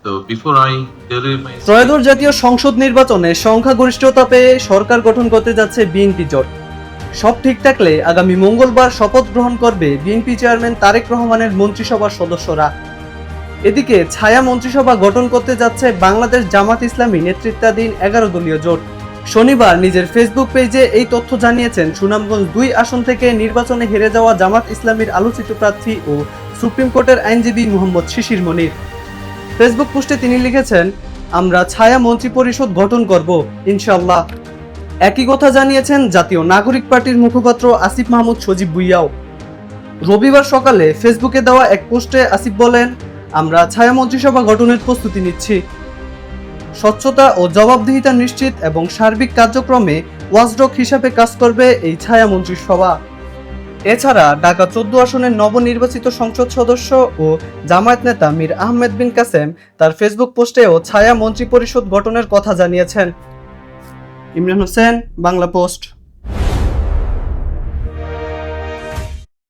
So before I tell you my ত্রয়োদশ জাতীয় সংসদ নির্বাচনে সংখ্যাগরিষ্ঠতা পেয়ে সরকার গঠন করতে যাচ্ছে বিএনপি জোট। সব ঠিক থাকলে আগামী মঙ্গলবার শপথ গ্রহণ করবে বিএনপি চেয়ারম্যান তারেক রহমানের মন্ত্রিসভার সদস্যরা। এদিকে ছায়া মন্ত্রিসভা গঠন করতে যাচ্ছে বাংলাদেশ জামাত ইসলামী নেতৃত্বাধীন 11 দলীয় জোট। শনিবার নিজের ফেসবুক পেজে এই তথ্য জানিয়েছেন সুনামগঞ্জ 2 আসন থেকে নির্বাচনে হেরে যাওয়া জামাত ইসলামীর আলোচিত প্রার্থী ও সুপ্রিম কোর্টের আইনজীবী মোহাম্মদ শিশির মনির। ফেসবুক পোস্টে তিনি লিখেছেন, আমরা ছায়া মন্ত্রী পরিষদ গঠন করব ইনশাআল্লাহ। একই কথা জানিয়েছেন জাতীয় নাগরিক পার্টির মুখপাত্র আসিফ মাহমুদ সজীব ভুইয়াও। রবিবার সকালে ফেসবুকে দেওয়া এক পোস্টে আসিফ বলেন, আমরা ছায়া মন্ত্রিসভা গঠনের প্রস্তুতি নিচ্ছি। স্বচ্ছতা ও জবাবদিহিতা নিশ্চিত এবং সার্বিক কার্যক্রমে ওয়াচডগ হিসাবে কাজ করবে এই ছায়া মন্ত্রিসভা। এছাড়া ঢাকা 14 আসনের নবনির্বাচিত সংসদ সদস্য ও জামায়াত নেতা মীর আহমেদ বিন কাসেম তার ফেসবুক পোস্টেও ছায়া মন্ত্রী পরিষদ গঠনের কথা জানিয়েছেন। ইমরান হোসেন, বাংলা পোস্ট।